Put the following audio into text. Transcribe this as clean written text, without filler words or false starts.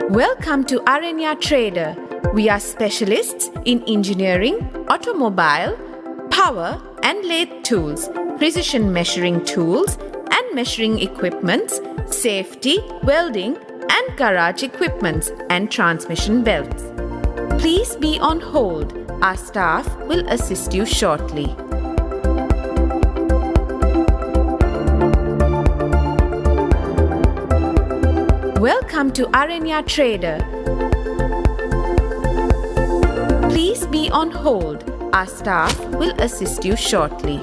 Welcome to Arenya Trader. We are specialists in engineering, automobile, power and lathe tools, precision measuring tools and measuring equipments, safety, welding and garage equipments and transmission belts. Please be on hold. Our staff will assist you shortly. Welcome to Arenya Trader. Please be on hold. Our staff will assist you shortly.